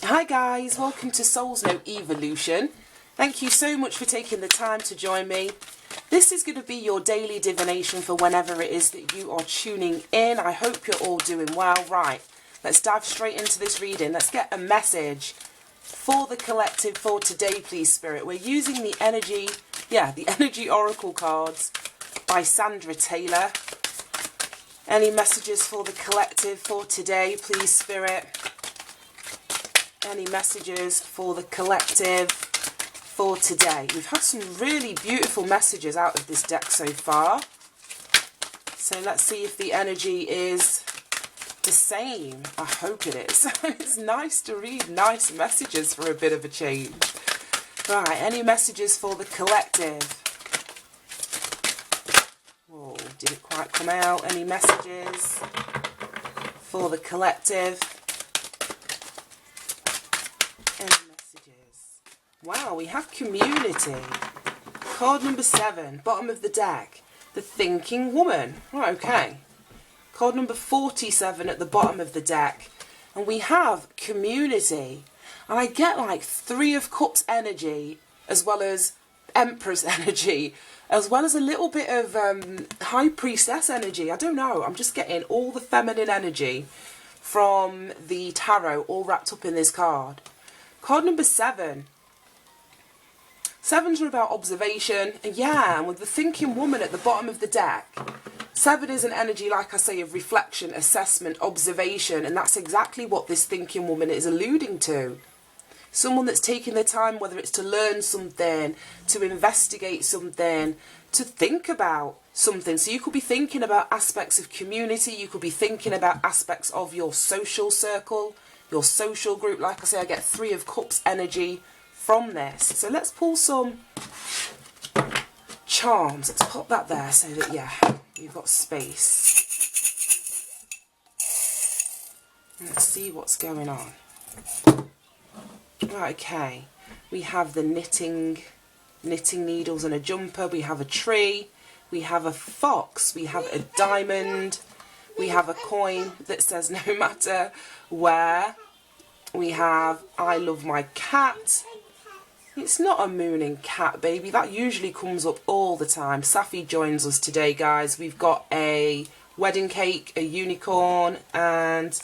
Hi guys, welcome to Soul's Note Evolution. Thank you so much for taking the time to join me. This is going to be your daily divination for whenever it is that you are tuning in. I hope you're all doing well. Right, let's dive straight into this reading. Let's get a message for the collective for today, please, Spirit. We're using the energy Oracle cards by Sandra Taylor. Any messages for the collective for today, please, Spirit? Any messages for the collective for today? We've had some really beautiful messages out of this deck so far. So let's see if the energy is the same. I hope it is. It's nice to read nice messages for a bit of a change. Right, any messages for the collective? Whoa, didn't quite come out. Any messages for the collective? Any messages? Wow, we have community. Card number 7, bottom of the deck. The thinking woman. Right, okay. Card number 47 at the bottom of the deck. And we have community. And I get like 3 of Cups energy, as well as Empress energy, as well as a little bit of High Priestess energy. I don't know. I'm just getting all the feminine energy from the tarot all wrapped up in this card. Card number 7. 7s are about observation. And yeah, and with the thinking woman at the bottom of the deck, 7 is an energy, like I say, of reflection, assessment, observation. And that's exactly what this thinking woman is alluding to. Someone that's taking their time, whether it's to learn something, to investigate something, to think about something. So you could be thinking about aspects of community. You could be thinking about aspects of your social circle, your social group. Like I say, I get 3 of Cups energy from this. So let's pull some charms. Let's pop that there so that, yeah, you've got space. Let's see what's going on. Right, okay. We have the knitting needles and a jumper. We have a tree. We have a fox. We have a diamond. We have a coin that says no matter where. We have I love my cat. It's not a mooning cat, baby. That usually comes up all the time. Safi joins us today, guys. We've got a wedding cake, a unicorn, and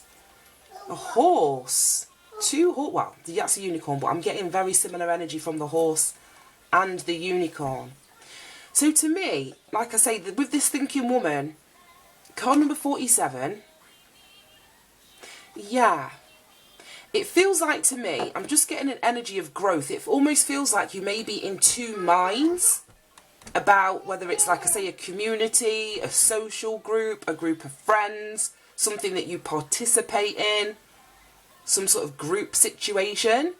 a horse. 2 horse. Well, that's a unicorn, but I'm getting very similar energy from the horse and the unicorn. So to me, like I say, with this thinking woman, card number 47, yeah, it feels like to me, I'm just getting an energy of growth. It almost feels like you may be in 2 minds about whether it's, like I say, a community, a social group, a group of friends, something that you participate in, some sort of group situation.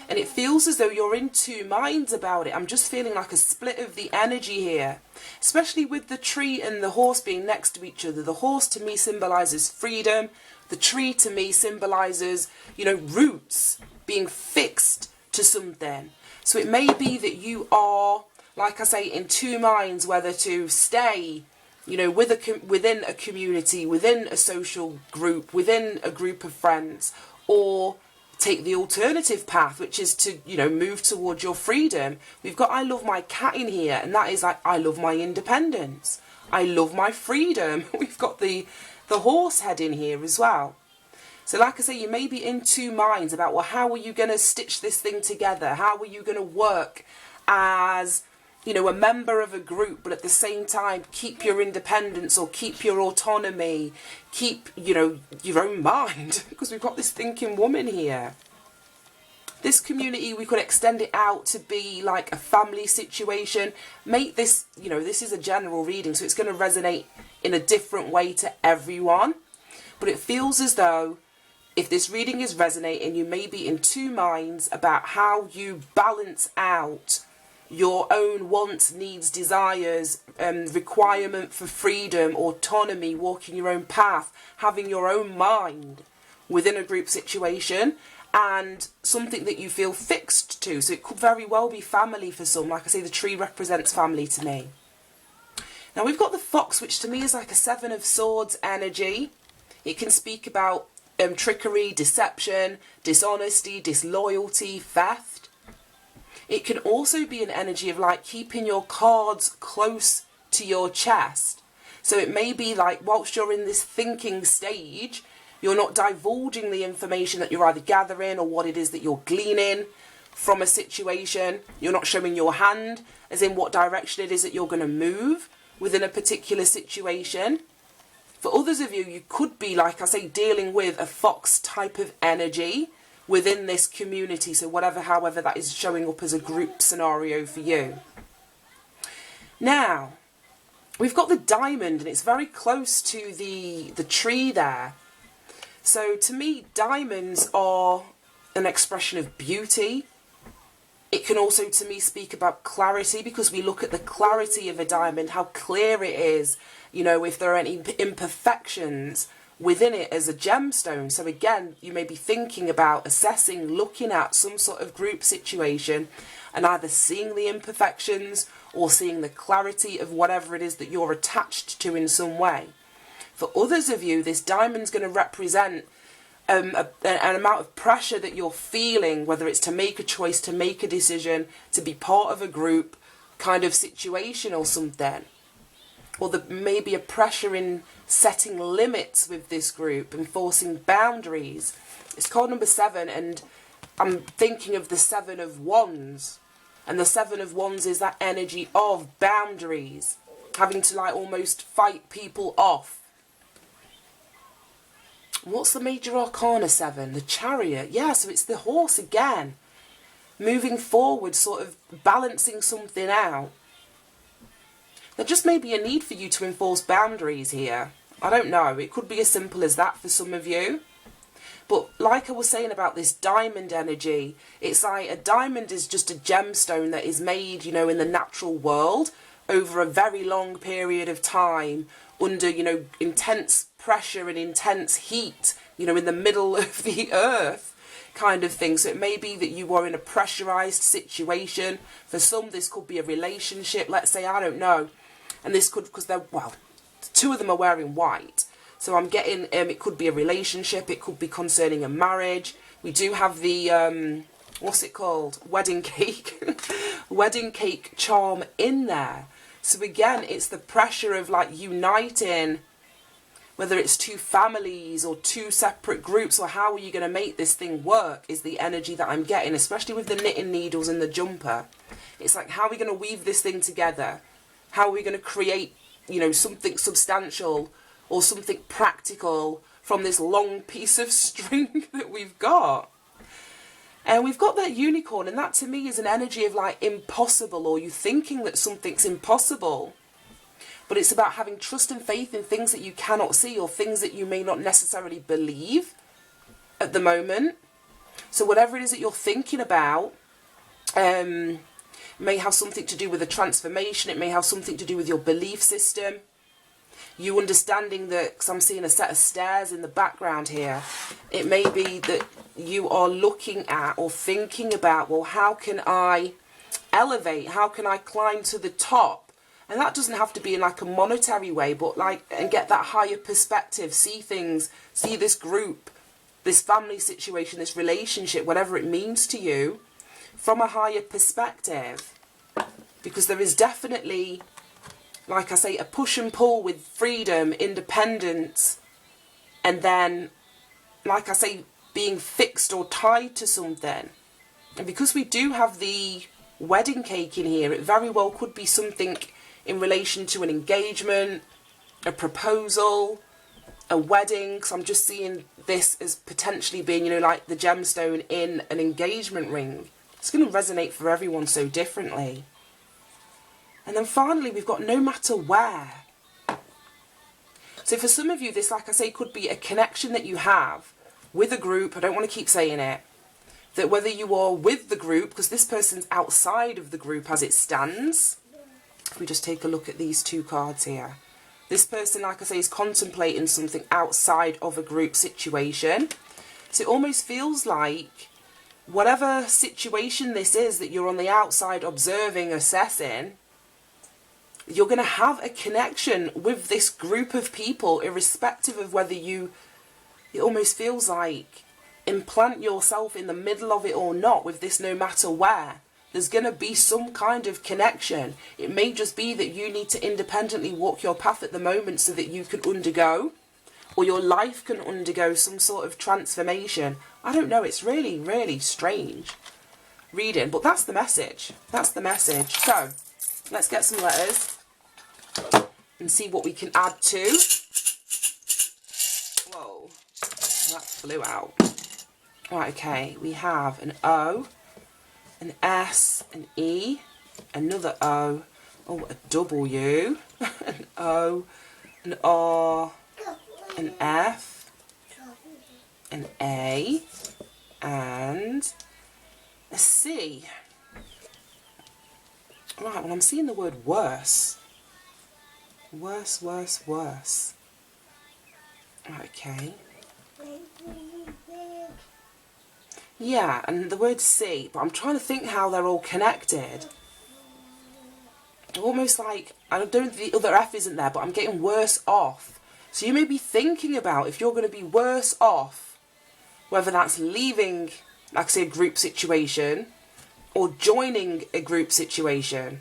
And it feels as though you're in 2 minds about it. I'm just feeling like a split of the energy here, especially with the tree and the horse being next to each other. The horse to me symbolises freedom. The tree to me symbolises, you know, roots, being fixed to something. So it may be that you are, like I say, in 2 minds whether to stay, you know, within a community, within a social group, within a group of friends, or take the alternative path, which is to, you know, move towards your freedom. We've got I love my cat in here, and that is like I love my independence. I love my freedom. We've got the horse head in here as well. So like I say, you may be in 2 minds about, well, how are you going to stitch this thing together? How are you going to work as, you know, a member of a group, but at the same time keep your independence or keep your autonomy, keep, you know, your own mind, because we've got this thinking woman here. This community, we could extend it out to be like a family situation. Make this, you know, this is a general reading, so it's going to resonate in a different way to everyone. But it feels as though if this reading is resonating, you may be in 2 minds about how you balance out your own wants, needs, desires, requirement for freedom, autonomy, walking your own path, having your own mind within a group situation, and something that you feel fixed to. So it could very well be family for some. Like I say, the tree represents family to me. Now we've got the fox, which to me is like a 7 of Swords energy. It can speak about trickery, deception, dishonesty, disloyalty, theft. It can also be an energy of like keeping your cards close to your chest. So it may be like whilst you're in this thinking stage, you're not divulging the information that you're either gathering or what it is that you're gleaning from a situation. You're not showing your hand as in what direction it is that you're going to move within a particular situation. For others of you, you could be, like I say, dealing with a fox type of energy within this community. So however that is showing up as a group scenario for you. Now, we've got the diamond and it's very close to the tree there. So to me, diamonds are an expression of beauty. It can also, to me, speak about clarity, because we look at the clarity of a diamond, how clear it is, you know, if there are any imperfections within it as a gemstone. So again, you may be thinking about assessing, looking at some sort of group situation and either seeing the imperfections or seeing the clarity of whatever it is that you're attached to in some way. For others of you, this diamond's going to represent an amount of pressure that you're feeling, whether it's to make a choice, to make a decision, to be part of a group kind of situation or something. Or there may be a pressure in setting limits with this group, enforcing boundaries. It's card number 7, and I'm thinking of the 7 of Wands. And the 7 of Wands is that energy of boundaries, having to like almost fight people off. What's the major arcana 7? The Chariot. Yeah, so it's the horse again. Moving forward, sort of balancing something out. There just may be a need for you to enforce boundaries here. I don't know. It could be as simple as that for some of you. But like I was saying about this diamond energy, it's like a diamond is just a gemstone that is made, you know, in the natural world over a very long period of time under, you know, intense pressure and intense heat, you know, in the middle of the earth kind of thing. So it may be that you are in a pressurized situation. For some, this could be a relationship, let's say, I don't know. And this could, because they're, well, 2 of them are wearing white. So I'm getting, it could be a relationship, it could be concerning a marriage. We do have the, what's it called? Wedding cake. Wedding cake charm in there. So again, it's the pressure of like uniting, whether it's 2 families or 2 separate groups, or how are you going to make this thing work is the energy that I'm getting, especially with the knitting needles and the jumper. It's like, how are we going to weave this thing together? How are we going to create, you know, something substantial or something practical from this long piece of string that we've got? And we've got that unicorn, and that to me is an energy of like impossible, or you thinking that something's impossible. But it's about having trust and faith in things that you cannot see, or things that you may not necessarily believe at the moment. So whatever it is that you're thinking about, may have something to do with a transformation. It may have something to do with your belief system. You understanding that, because I'm seeing a set of stairs in the background here. It may be that you are looking at or thinking about, well, how can I elevate? How can I climb to the top? And that doesn't have to be in like a monetary way, but like, and get that higher perspective, see things, see this group, this family situation, this relationship, whatever it means to you, from a higher perspective. Because there is definitely, like I say, a push and pull with freedom, independence, and then, like I say, being fixed or tied to something. And because we do have the wedding cake in here, it very well could be something in relation to an engagement, a proposal, a wedding. Because I'm just seeing this as potentially being, you know, like the gemstone in an engagement ring. It's going to resonate for everyone so differently. And then finally, we've got no matter where. So for some of you, this, like I say, could be a connection that you have with a group. I don't want to keep saying it. That whether you are with the group, because this person's outside of the group as it stands. If we just take a look at these 2 cards here. This person, like I say, is contemplating something outside of a group situation. So it almost feels like whatever situation this is that you're on the outside observing, assessing, you're going to have a connection with this group of people, irrespective of whether you it almost feels like implant yourself in the middle of it or not with this no matter where. There's going to be some kind of connection. It may just be that you need to independently walk your path at the moment so that you can undergo, or your life can undergo some sort of transformation. I don't know, it's really, really strange reading, but that's the message. That's the message. So, let's get some letters and see what we can add to. Whoa, that flew out. Right, okay, we have an O, an S, an E, another O, oh, a W, an O, an R, an F, an A, and a C. Right, well, I'm seeing the word worse. Worse, worse, worse. Okay. Yeah, and the word C, but I'm trying to think how they're all connected. Almost like, I don't think the other F isn't there, but I'm getting worse off. So you may be thinking about if you're going to be worse off, whether that's leaving, like I say, a group situation, or joining a group situation.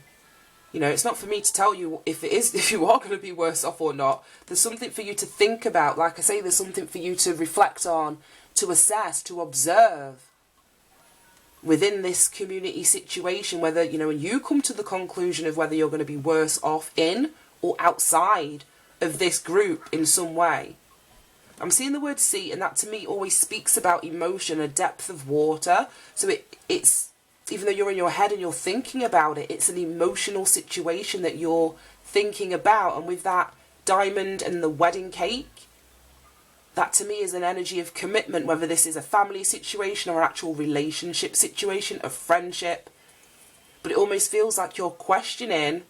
You know, it's not for me to tell you if you are going to be worse off or not. There's something for you to think about. Like I say, there's something for you to reflect on, to assess, to observe within this community situation, whether, you know, when you come to the conclusion of whether you're going to be worse off in or outside of this group in some way. I'm seeing the word sea, and that to me always speaks about emotion, a depth of water. So it's, even though you're in your head and you're thinking about it, it's an emotional situation that you're thinking about. And with that diamond and the wedding cake, that to me is an energy of commitment, whether this is a family situation or an actual relationship situation, a friendship. But it almost feels like you're questioning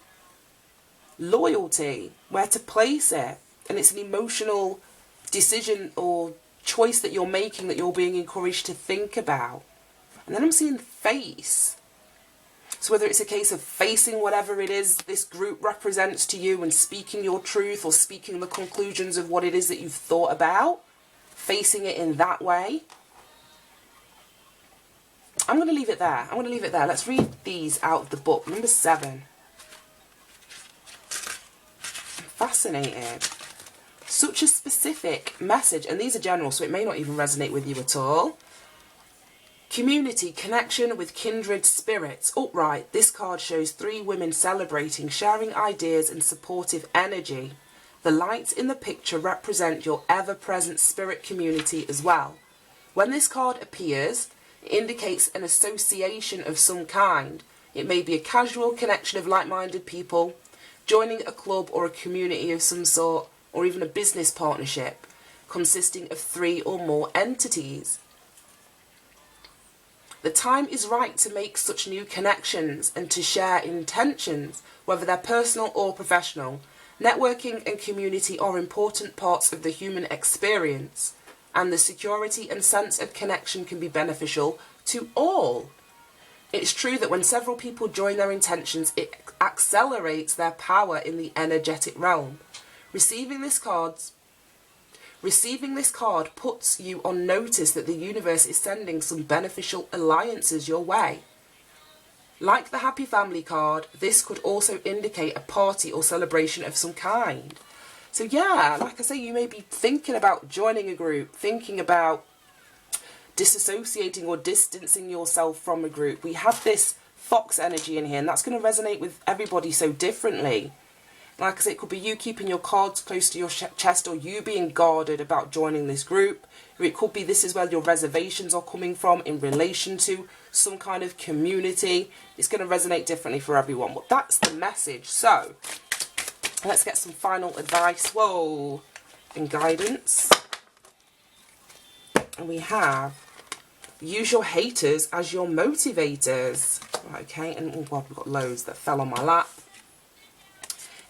loyalty, where to place it. And it's an emotional decision or choice that you're making, that you're being encouraged to think about. And then I'm seeing face. So whether it's a case of facing whatever it is this group represents to you and speaking your truth, or speaking the conclusions of what it is that you've thought about, facing it in that way. I'm going to leave it there. I'm going to leave it there. Let's read these out of the book. Number 7. I'm fascinated. Such a specific message. And these are general, so it may not even resonate with you at all. Community, connection with kindred spirits. Upright, this card shows 3 women celebrating, sharing ideas and supportive energy. The lights in the picture represent your ever-present spirit community as well. When this card appears, it indicates an association of some kind. It may be a casual connection of like-minded people, joining a club or a community of some sort, or even a business partnership consisting of 3 or more entities. The time is right to make such new connections and to share intentions, whether they're personal or professional. Networking and community are important parts of the human experience, and the security and sense of connection can be beneficial to all. It's true that when several people join their intentions, it accelerates their power in the energetic realm. Receiving this card puts you on notice that the universe is sending some beneficial alliances your way. Like the Happy Family card, this could also indicate a party or celebration of some kind. So yeah, like I say, you may be thinking about joining a group, thinking about disassociating or distancing yourself from a group. We have this fox energy in here, and that's going to resonate with everybody so differently. Like I say, it could be you keeping your cards close to your chest, or you being guarded about joining this group. Or it could be this is where your reservations are coming from in relation to some kind of community. It's going to resonate differently for everyone, but that's the message. So let's get some final advice, whoa, and guidance. And we have, use your haters as your motivators. Okay, and oh God, we've got loads that fell on my lap.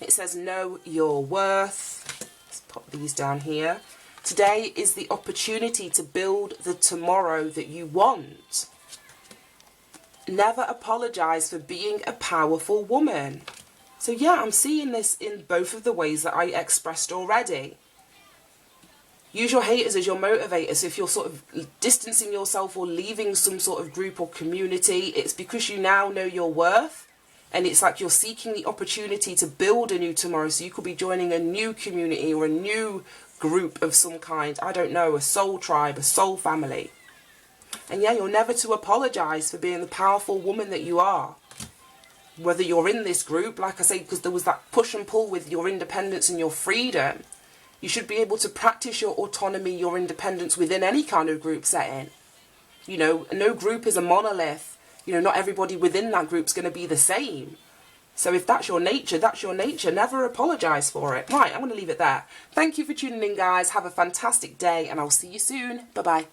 It says, know your worth. Let's pop these down here. Today is the opportunity to build the tomorrow that you want. Never apologize for being a powerful woman. So yeah, I'm seeing this in both of the ways that I expressed already. Use your haters as your motivators. So if you're sort of distancing yourself or leaving some sort of group or community, it's because you now know your worth. And it's like you're seeking the opportunity to build a new tomorrow. So you could be joining a new community or a new group of some kind. I don't know, a soul tribe, a soul family. And yeah, you're never to apologise for being the powerful woman that you are. Whether you're in this group, like I say, because there was that push and pull with your independence and your freedom. You should be able to practice your autonomy, your independence within any kind of group setting. You know, no group is a monolith. You know, not everybody within that group's going to be the same. So if that's your nature, that's your nature. Never apologise for it. Right, I'm going to leave it there. Thank you for tuning in, guys. Have a fantastic day, and I'll see you soon. Bye-bye.